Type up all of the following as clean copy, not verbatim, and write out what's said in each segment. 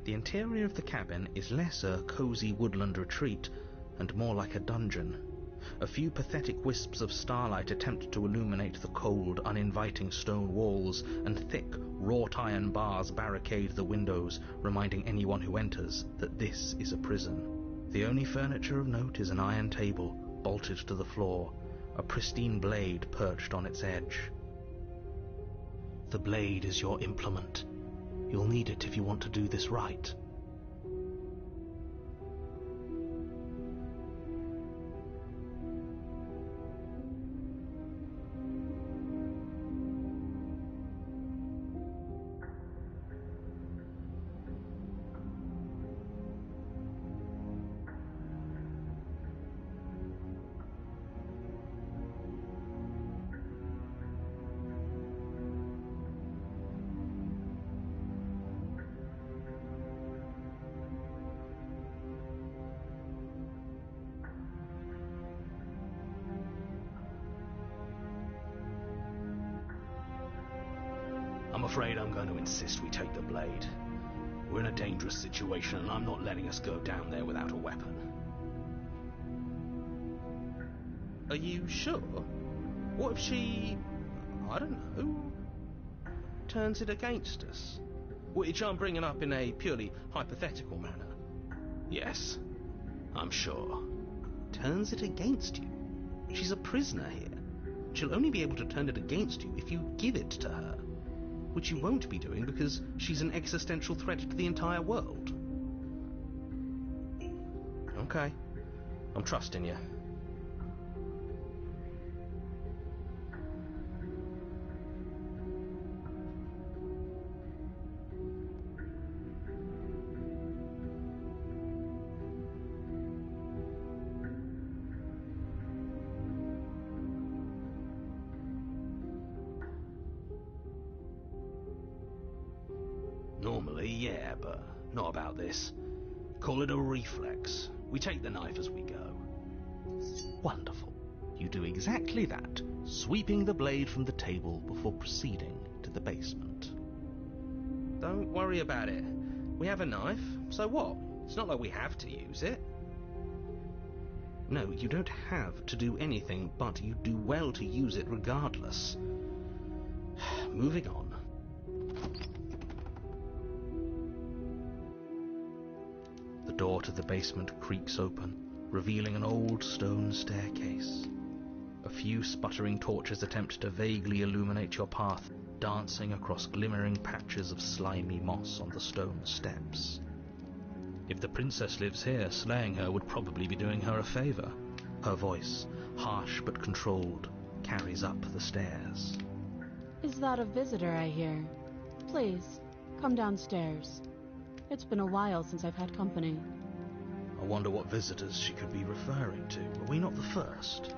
The interior of the cabin is less a cosy woodland retreat and more like a dungeon. A few pathetic wisps of starlight attempt to illuminate the cold, uninviting stone walls, and thick, wrought iron bars barricade the windows, reminding anyone who enters that this is a prison. The only furniture of note is an iron table, bolted to the floor, a pristine blade perched on its edge. The blade is your implement. You'll need it if you want to do this right. I'm afraid I'm going to insist we take the blade. We're in a dangerous situation and I'm not letting us go down there without a weapon. Are you sure? What if she, I don't know, turns it against us? Which I'm bringing up in a purely hypothetical manner. Yes, I'm sure. Turns it against you? She's a prisoner here. She'll only be able to turn it against you if you give it to her. Which you won't be doing because she's an existential threat to the entire world. Okay, I'm trusting you. Normally, yeah, but not about this. Call it a reflex. We take the knife as we go. Wonderful. You do exactly that, sweeping the blade from the table before proceeding to the basement. Don't worry about it. We have a knife, so what? It's not like we have to use it. No, you don't have to do anything, but you do well to use it regardless. Moving on. The door to the basement creaks open, revealing an old stone staircase. A few sputtering torches attempt to vaguely illuminate your path, dancing across glimmering patches of slimy moss on the stone steps. If the princess lives here, slaying her would probably be doing her a favour. Her voice, harsh but controlled, carries up the stairs. Is that a visitor I hear? Please, come downstairs. It's been a while since I've had company. I wonder what visitors she could be referring to. Are we not the first?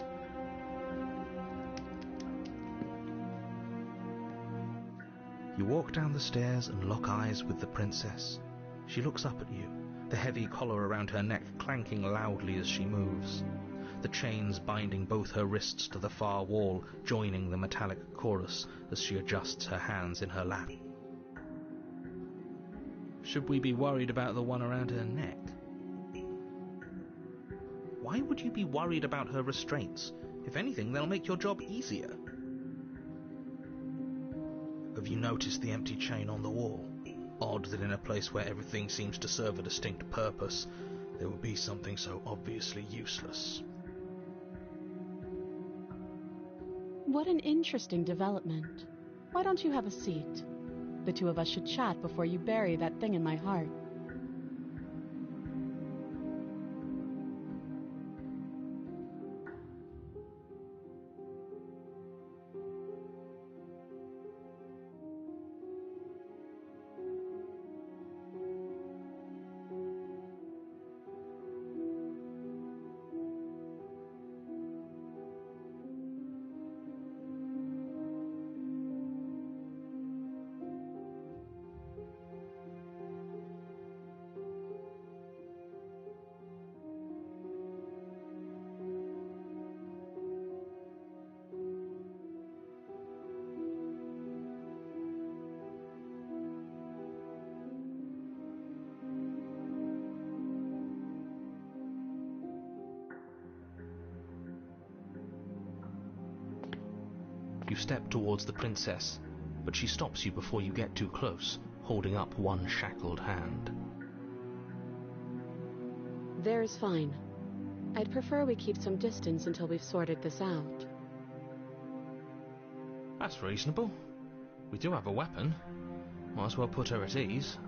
You walk down the stairs and lock eyes with the princess. She looks up at you, the heavy collar around her neck clanking loudly as she moves, the chains binding both her wrists to the far wall, joining the metallic chorus as she adjusts her hands in her lap. Should we be worried about the one around her neck? Why would you be worried about her restraints? If anything, they'll make your job easier. Have you noticed the empty chain on the wall? Odd that in a place where everything seems to serve a distinct purpose, there would be something so obviously useless. What an interesting development. Why don't you have a seat? The two of us should chat before you bury that thing in my heart. You step towards the princess, but she stops you before you get too close, holding up one shackled hand. There's fine. I'd prefer we keep some distance until we've sorted this out. That's reasonable. We do have a weapon. Might as well put her at ease.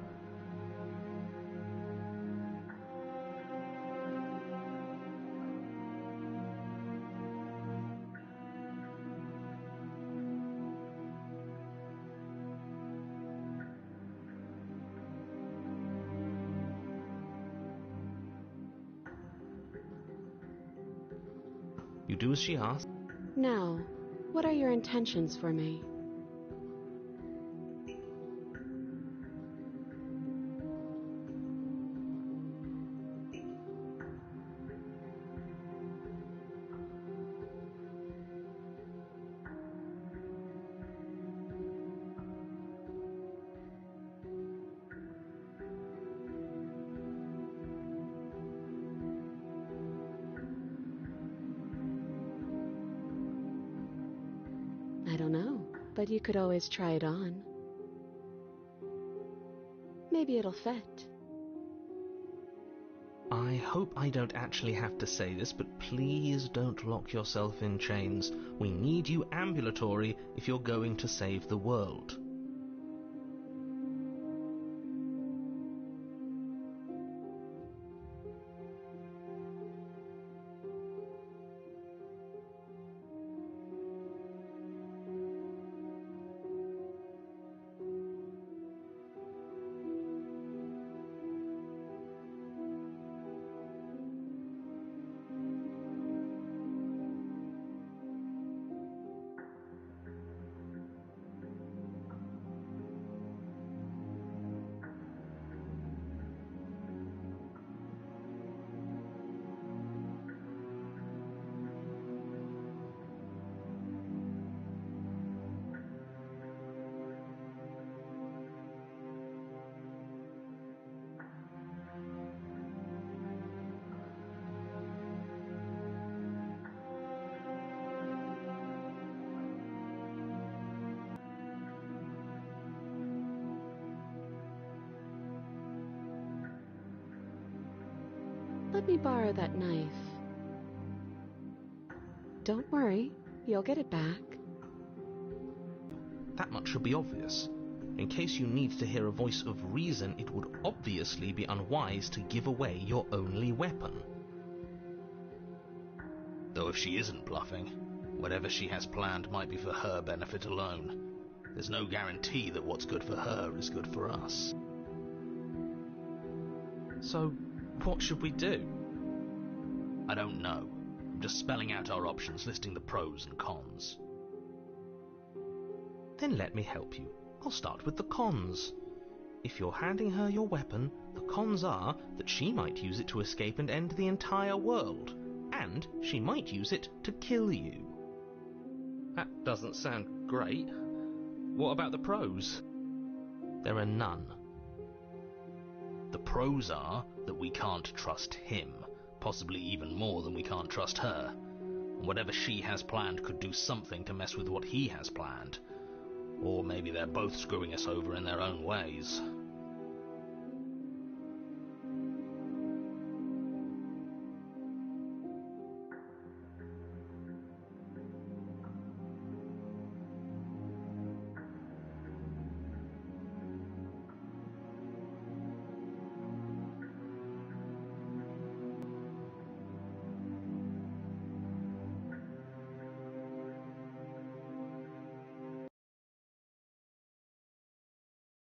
You do as she asks. Now, what are your intentions for me? I don't know, but you could always try it on. Maybe it'll fit. I hope I don't actually have to say this, but please don't lock yourself in chains. We need you ambulatory if you're going to save the world. Let me borrow that knife. Don't worry, you'll get it back. That much should be obvious. In case you need to hear a voice of reason, it would obviously be unwise to give away your only weapon. Though if she isn't bluffing, whatever she has planned might be for her benefit alone. There's no guarantee that what's good for her is good for us. So, what should we do? I don't know. I'm just spelling out our options, listing the pros and cons. Then let me help you. I'll start with the cons. If you're handing her your weapon, the cons are that she might use it to escape and end the entire world, and she might use it to kill you. That doesn't sound great. What about the pros? There are none. The pros are that we can't trust him, possibly even more than we can't trust her. And whatever she has planned could do something to mess with what he has planned. Or maybe they're both screwing us over in their own ways.